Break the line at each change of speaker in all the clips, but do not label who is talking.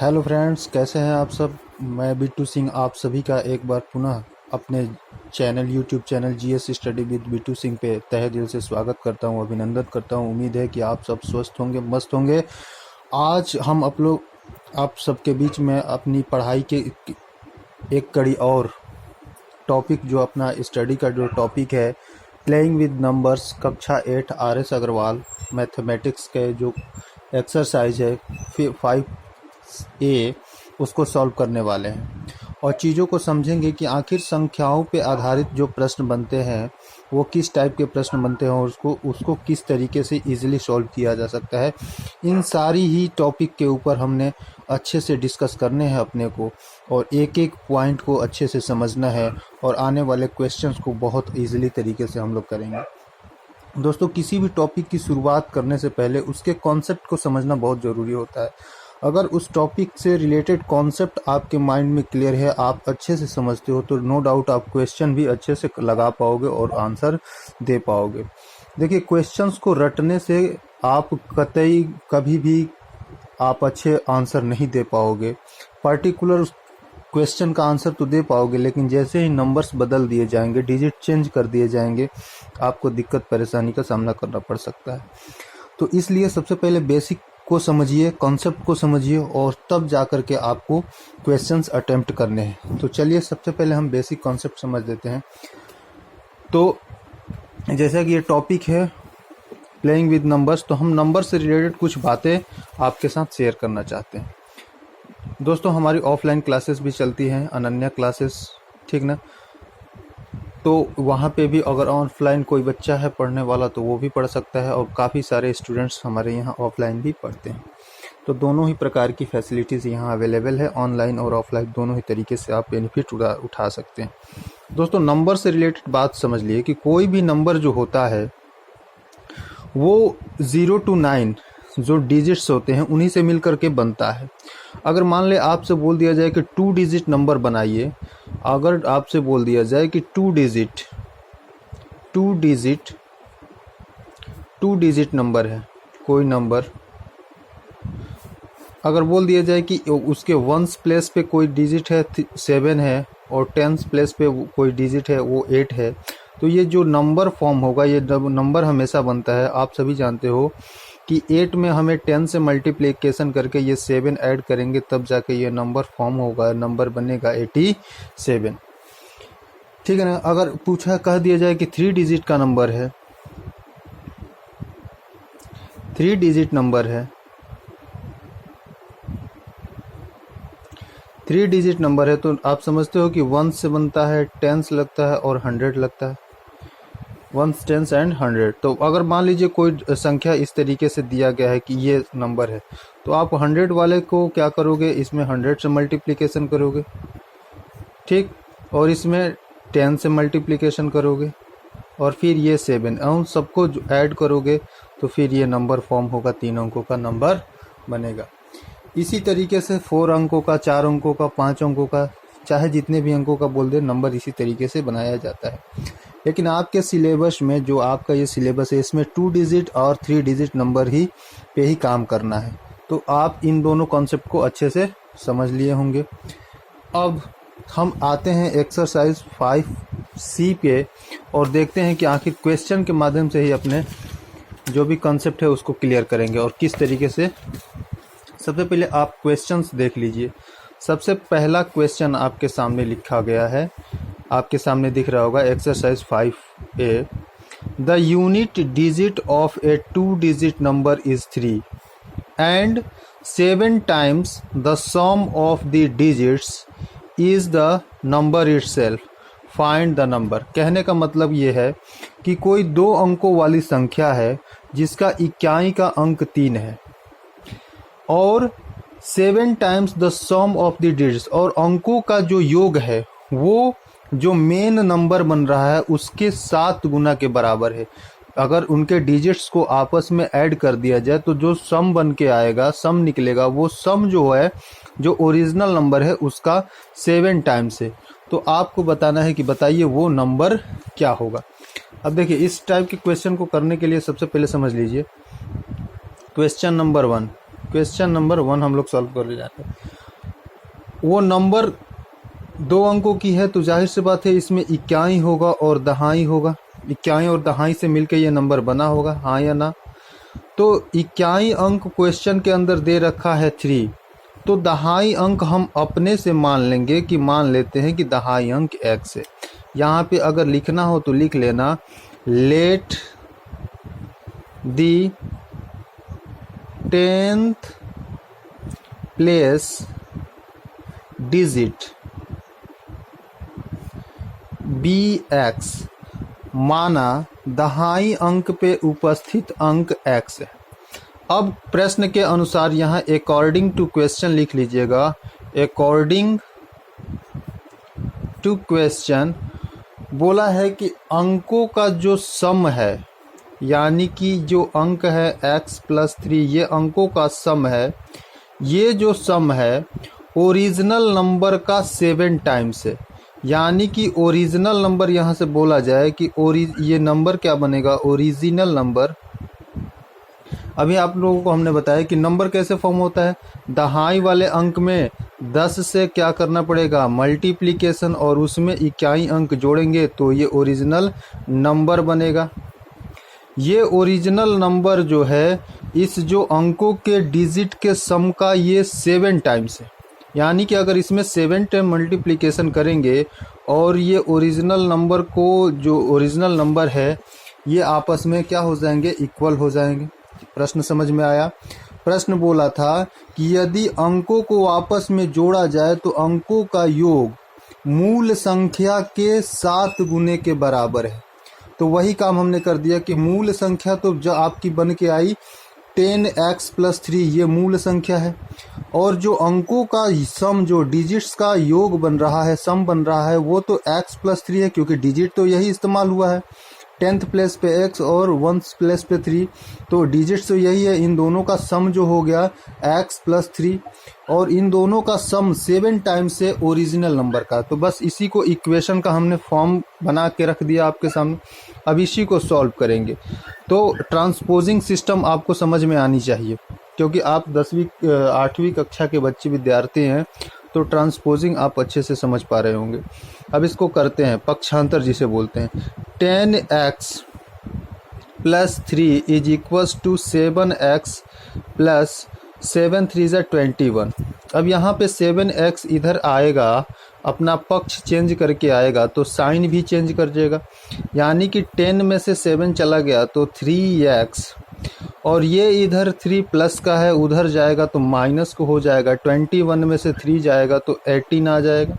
Hello friends, कैसे हैं आप सब। मैं बिट्टू सिंह आप सभी का एक बार पुनः अपने channel YouTube channel GS study with Bittu Singh पे तहे दिल से स्वागत करता हूं, अभिनंदन करता हूं। उम्मीद है कि आप सब स्वस्थ होंगे, मस्त होंगे। आज हम आप सबके बीच में अपनी पढ़ाई के एक कड़ी और टॉपिक, जो अपना स्टडी का जो टॉपिक है प्लेइंग विद नंबर्स, कक्षा 8 RS अग्रवाल मैथमेटिक्स के जो एक्सरसाइज है 5A, उसको सॉल्व करने वाले हैं और चीज़ों को समझेंगे कि आखिर संख्याओं पे आधारित जो प्रश्न बनते हैं वो किस टाइप के प्रश्न बनते हैं और उसको किस तरीके से इजीली सॉल्व किया जा सकता है। इन सारी ही टॉपिक के ऊपर हमने अच्छे से डिस्कस करने हैं अपने को, और एक एक पॉइंट को अच्छे से समझना है और आने वाले क्वेश्चंस को बहुत इजीली तरीके से हम लोग करेंगे। दोस्तों, किसी भी टॉपिक की शुरुआत करने से पहले उसके कॉन्सेप्ट को समझना बहुत ज़रूरी होता है। अगर उस टॉपिक से रिलेटेड कॉन्सेप्ट आपके माइंड में क्लियर है, आप अच्छे से समझते हो, तो नो डाउट आप क्वेश्चन भी अच्छे से लगा पाओगे और आंसर दे पाओगे। देखिए, क्वेश्चंस को रटने से आप कतई कभी भी आप अच्छे आंसर नहीं दे पाओगे। पर्टिकुलर क्वेश्चन का आंसर तो दे पाओगे, लेकिन जैसे ही नंबर्स बदल दिए जाएंगे, डिजिट चेंज कर दिए जाएंगे, आपको दिक्कत परेशानी का सामना करना पड़ सकता है। तो इसलिए सबसे पहले बेसिक को समझिए, कॉन्सेप्ट को समझिए, और तब जाकर के आपको क्वेश्चंस अटेम्प्ट करने हैं। तो चलिए सबसे पहले हम बेसिक कॉन्सेप्ट समझ लेते हैं। तो जैसा कि ये टॉपिक है प्लेइंग विद नंबर्स, तो हम नंबर से रिलेटेड कुछ बातें आपके साथ शेयर करना चाहते हैं। दोस्तों, हमारी ऑफलाइन क्लासेस भी चलती हैं, अनन्या क्लासेस, ठीक ना। तो वहाँ पे भी अगर ऑफलाइन कोई बच्चा है पढ़ने वाला तो वो भी पढ़ सकता है, और काफ़ी सारे स्टूडेंट्स हमारे यहाँ ऑफलाइन भी पढ़ते हैं। तो दोनों ही प्रकार की फैसिलिटीज़ यहाँ अवेलेबल है, ऑनलाइन और ऑफलाइन दोनों ही तरीके से आप बेनिफिट उठा सकते हैं। दोस्तों, नंबर से रिलेटेड बात समझ लिए कि कोई भी नंबर जो होता है वो 0 to 9 जो डिजिट्स होते हैं उन्हीं से मिल करके बनता है। अगर मान ले आपसे बोल दिया जाए कि 2 डिजिट नंबर बनाइए, अगर आपसे बोल दिया जाए कि 2 डिजिट नंबर है कोई नंबर, अगर बोल दिया जाए कि उसके 1s प्लेस पे कोई डिजिट है 7 है और 10s प्लेस पे कोई डिजिट है वो 8 है, तो ये जो नंबर फॉर्म होगा, ये नंबर हमेशा बनता है। आप सभी जानते हो कि 8 में हमें 10 से मल्टीप्लिकेशन करके ये 7 ऐड करेंगे, तब जाके ये नंबर फॉर्म होगा, नंबर बनेगा 87, ठीक है ना। अगर कह दिया जाए कि 3 डिजिट का नंबर है, 3 डिजिट नंबर है, 3 डिजिट नंबर है, तो आप समझते हो कि 1 से बनता है, 10 लगता है और 100 लगता है, 1, 10 एंड 100। तो अगर मान लीजिए कोई संख्या इस तरीके से दिया गया है कि ये नंबर है, तो आप 100 वाले को क्या करोगे, इसमें 100 से मल्टीप्लिकेशन करोगे, ठीक, और इसमें 10 से मल्टीप्लिकेशन करोगे, और फिर ये 7, उन सबको ऐड करोगे, तो फिर ये नंबर फॉर्म होगा, 3 अंकों का नंबर बनेगा। इसी तरीके से 4 अंकों का, 4 अंकों का, 5 अंकों का, चाहे जितने भी अंकों का बोल दे, नंबर इसी तरीके से बनाया जाता है। लेकिन आपके सिलेबस में, जो आपका ये सिलेबस है, इसमें 2 डिजिट और 3 डिजिट नंबर ही पे ही काम करना है। तो आप इन दोनों कॉन्सेप्ट को अच्छे से समझ लिए होंगे। अब हम आते हैं एक्सरसाइज 5C पे और देखते हैं कि आखिर क्वेश्चन के माध्यम से ही अपने जो भी कॉन्सेप्ट है उसको क्लियर करेंगे और किस तरीके से। सबसे पहले आप क्वेश्चंस देख लीजिए। सबसे पहला क्वेश्चन आपके सामने लिखा गया है, आपके सामने दिख रहा होगा, exercise 5A। The unit digit of a 2 digit number is 3 and 7 times the sum of the digits is the number itself, find the number. कहने का मतलब ये है कि कोई 2 अंकों वाली संख्या है जिसका इकाई का अंक 3 है, और 7 times the sum of the digits, और अंकों का जो योग है वो जो मेन नंबर बन रहा है उसके 7 गुना के बराबर है। अगर उनके डिजिट्स को आपस में ऐड कर दिया जाए तो जो सम बन के आएगा, सम निकलेगा, वो सम जो है, जो ओरिजिनल नंबर है उसका 7 टाइम्स है। तो आपको बताना है कि बताइए वो नंबर क्या होगा। अब देखिए, इस टाइप के क्वेश्चन को करने के लिए सबसे पहले समझ लीजिए क्वेश्चन नंबर 1 हम लोग सॉल्व कर ले जाते हैं। वो नंबर 2 अंकों की है, तो जाहिर सी बात है इसमें इक्याई होगा और दहाई होगा। इक्याई और दहाई से मिलकर ये नंबर बना होगा, हाँ या ना। तो इक्याई अंक क्वेश्चन के अंदर दे रखा है 3, तो दहाई अंक हम अपने से मान लेंगे कि मान लेते हैं कि दहाई अंक x है। यहाँ पे अगर लिखना हो तो लिख लेना, let the 10th place digit bx, माना दहाई अंक पे उपस्थित अंक x है। अब प्रश्न के अनुसार यहाँ अकॉर्डिंग टू क्वेश्चन लिख लीजिएगा। अकॉर्डिंग टू क्वेश्चन बोला है कि अंकों का जो सम है, यानी कि जो अंक है x + 3, ये अंकों का सम है। ये जो सम है ओरिजिनल नंबर का 7 टाइम्स है। यानी कि ओरिजिनल नंबर यहाँ से बोला जाए कि ये नंबर क्या बनेगा, ओरिजिनल नंबर। अभी आप लोगों को हमने बताया कि नंबर कैसे फॉर्म होता है। दहाई वाले अंक में 10 से क्या करना पड़ेगा, मल्टीप्लिकेशन, और उसमें इक्याई अंक जोड़ेंगे तो ये ओरिजिनल नंबर बनेगा। ये ओरिजिनल नंबर जो है, इस जो अंकों के डिजिट के सम का ये 7 टाइम्स है। यानी कि अगर इसमें 7 टाइम मल्टीप्लिकेशन करेंगे और ये ओरिजिनल नंबर को, जो ओरिजिनल नंबर है, ये आपस में क्या हो जाएंगे, इक्वल हो जाएंगे। प्रश्न समझ में आया। प्रश्न बोला था कि यदि अंकों को आपस में जोड़ा जाए तो अंकों का योग मूल संख्या के 7 गुने के बराबर है। तो वही काम हमने कर दिया कि मूल संख्या तो जो आपकी बन के आई 10x + 3, ये मूल संख्या है, और जो अंकों का सम, जो डिजिट्स का योग बन रहा है, सम बन रहा है, वो तो x + 3 है, क्योंकि डिजिट तो यही इस्तेमाल हुआ है। 10th प्लेस पे x और 1st प्लेस पे 3, तो डिजिट्स तो यही है। इन दोनों का सम जो हो गया x + 3, और इन दोनों का सम 7 टाइम्स से ओरिजिनल नंबर का। तो बस इसी को इक्वेशन का हमने फॉर्म बना के रख दिया आपके सामने। अब इसी को सॉल्व करेंगे। तो ट्रांसपोजिंग सिस्टम आपको समझ में आनी चाहिए, क्योंकि आप 10वीं 8वीं कक्षा के बच्चे विद्यार्थी हैं, तो ट्रांसपोजिंग आप अच्छे से समझ पा रहे होंगे। अब इसको करते हैं, पक्षांतर जिसे बोलते हैं। 10x + 3 = 7x + 7 3 = 21। अब यहाँ पे 7x इधर आएगा, अपना पक्ष चेंज करके आएगा, तो साइन भी चेंज कर जाएगा। यानी कि 10 में से 7 चला गया तो 3x, और ये इधर 3 प्लस का है, उधर जाएगा तो माइनस को हो जाएगा। 21 में से 3 जाएगा तो 18 आ जाएगा।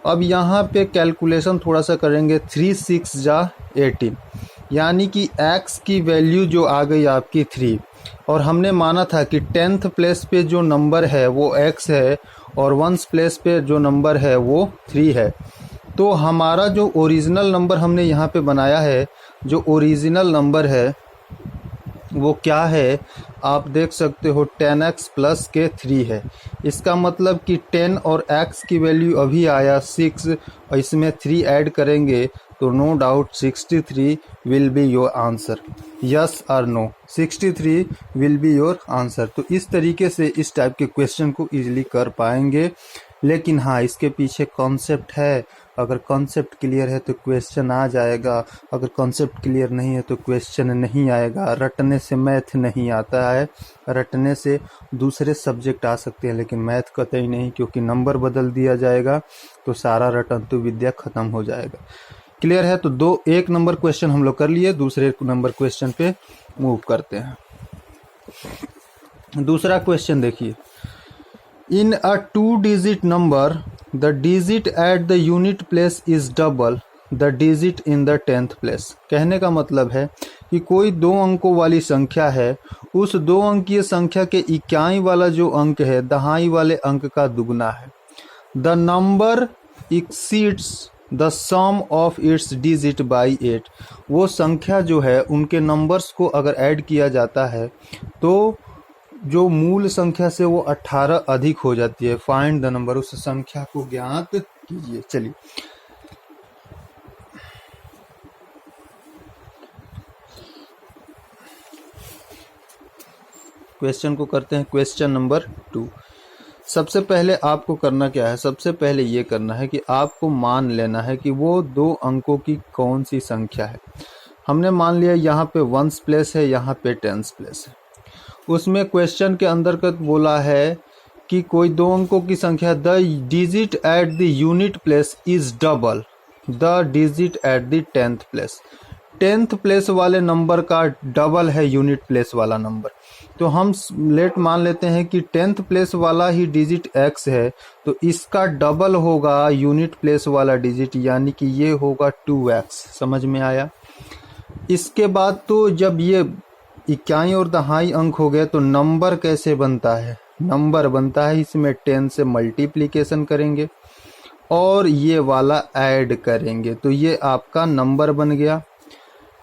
अब यहाँ पे कैलकुलेशन थोड़ा सा करेंगे। 3 6 जा 18, यानी कि x की वैल्यू जो आ गई आपकी 3, और हमने माना था कि 10th प्लेस पे जो नंबर है वो x है, और 1st प्लेस पे जो नंबर है वो 3 है। तो हमारा जो ओरिजिनल नंबर हमने यहाँ पे बनाया है, जो ओरिजिनल नंबर है वो क्या है, आप देख सकते हो 10x + के 3 है। इसका मतलब कि 10 और x की वैल्यू अभी आया 6, और इसमें 3 ऐड करेंगे तो no doubt 63 will be your answer. Yes और no, 63 will be your answer. तो इस तरीके से इस टाइप के क्वेश्चन को इजीली कर पाएंगे। लेकिन हाँ, इसके पीछे कॉन्सेप्ट है। अगर कॉन्सेप्ट क्लियर है तो क्वेश्चन आ जाएगा, अगर कॉन्सेप्ट क्लियर नहीं है तो क्वेश्चन नहीं आएगा। रटने से मैथ नहीं आता है, रटने से दूसरे सब्जेक्ट आ सकते हैं, लेकिन मैथ कतई नहीं, क्योंकि नंबर बदल दिया जाएगा तो सारा रटंतु विद्या खत्म हो जाएगा। क्लियर है? तो 1 नंबर क्वेश्चन हम लोग कर लिए, दूसरे नंबर क्वेश्चन पे मूव करते हैं। दूसरा क्वेश्चन देखिए। In a 2-digit number, the digit at the unit place is double the digit in the 10th place। कहने का मतलब है कि कोई 2 अंकों वाली संख्या है, उस 2 अंकीय संख्या के इक्याई वाला जो अंक है, दहाई वाले अंक का दुगना है। The number exceeds the sum of its digit by 8। वो संख्या जो है, उनके नंबर्स को अगर ऐड किया जाता है तो जो मूल संख्या से वो 18 अधिक हो जाती है। फाइंड द नंबर, उस संख्या को ज्ञात कीजिए। चलिए, क्वेश्चन को करते हैं। क्वेश्चन नंबर 2, सबसे पहले आपको करना क्या है, सबसे पहले ये करना है कि आपको मान लेना है कि वो 2 अंकों की कौन सी संख्या है। हमने मान लिया यहाँ पे वंस प्लेस है, यहाँ पे टेंस प्लेस है। उसमें क्वेश्चन के अंतर्गत बोला है कि कोई 2 अंकों की संख्या, the digit at the unit place is double the digit at the 10th place. 10th place वाले नंबर का डबल है यूनिट प्लेस वाला नंबर। तो हम लेट मान लेते हैं कि 10th प्लेस वाला ही डिजिट x है, तो इसका डबल होगा यूनिट प्लेस वाला डिजिट, यानी कि ये होगा 2x। समझ में आया। इसके बाद तो जब ये इक्याई और दहाई अंक हो गए तो नंबर कैसे बनता है, नंबर बनता है इसमें 10 से मल्टीप्लिकेशन करेंगे और ये वाला ऐड करेंगे, तो ये आपका नंबर बन गया।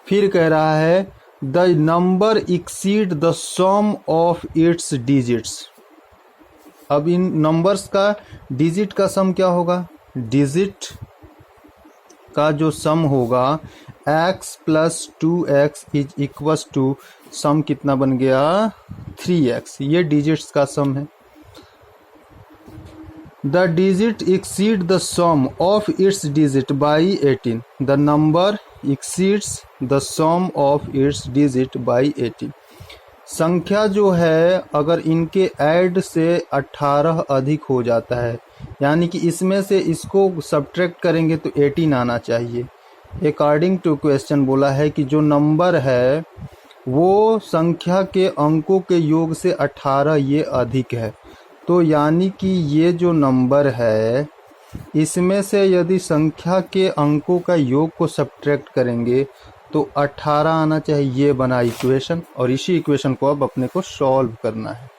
फिर कह रहा है the number exceed the sum of its digits. अब इन नंबर्स का डिजिट का सम क्या होगा, डिजिट का जो सम होगा x plus 2x is equals to sum कितना बन गया 3x, ये डिजिट्स का सम है। The digit exceed the sum of its digit by 18। The number exceeds the sum of its digit by 18। संख्या जो है अगर इनके ऐड से 18 अधिक हो जाता है, यानी कि इसमें से इसको सब्ट्रैक्ट करेंगे तो 18 आना चाहिए। अकॉर्डिंग टू क्वेश्चन बोला है कि जो नंबर है वो संख्या के अंकों के योग से 18 ये अधिक है, तो यानी कि ये जो नंबर है इसमें से यदि संख्या के अंकों का योग को सब्ट्रैक्ट करेंगे तो 18 आना चाहिए। ये बना इक्वेशन, और इसी इक्वेशन को अब अपने को सॉल्व करना है।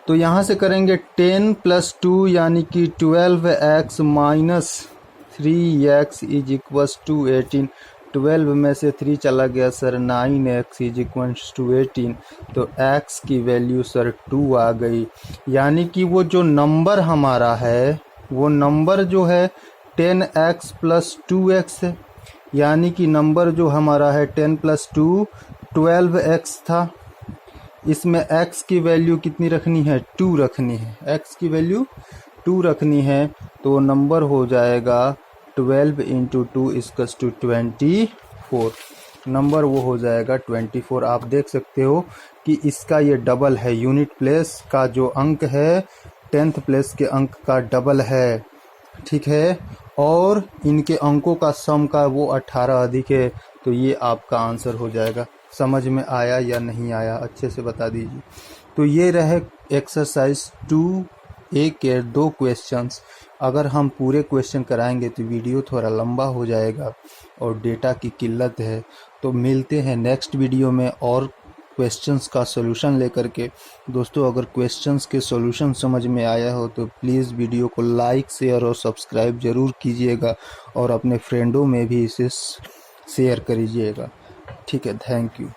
तो यहाँ से करेंगे 10 प्लस 2 यानी कि 12x minus 3x is equals to 18। 12 में से 3 चला गया sir, 9x is equals to 18, तो x की वैल्यू सर 2 आ गई। यानी कि वो जो नंबर हमारा है वो नंबर जो है 10x प्लस 2x है, यानी कि नंबर जो हमारा है 10 प्लस 2 12x था। इसमें x की वैल्यू कितनी रखनी है, 2 रखनी है, x की वैल्यू 2 रखनी है, तो नंबर हो जाएगा 12 इंटू 2 इक्वल्स टू 24। नंबर वो हो जाएगा 24। आप देख सकते हो कि इसका ये डबल है, यूनिट प्लेस का जो अंक है 10th प्लेस के अंक का डबल है, ठीक है, और इनके अंकों का सम का वो 18 अधिक है, तो ये आपका आंसर हो जाएगा। समझ में आया या नहीं आया अच्छे से बता दीजिए। तो ये रहे एक्सरसाइज 2A के 2 क्वेश्चंस। अगर हम पूरे क्वेश्चन कराएंगे तो वीडियो थोड़ा लंबा हो जाएगा और डेटा की किल्लत है, तो मिलते हैं नेक्स्ट वीडियो में और क्वेश्चंस का सॉल्यूशन लेकर के। दोस्तों अगर क्वेश्चंस के सॉल्यूशन समझ में आया हो तो प्लीज़ वीडियो को लाइक शेयर और सब्सक्राइब ज़रूर कीजिएगा और अपने फ्रेंडों में भी इसे शेयर करिएगा। ठीक है, थैंक यू।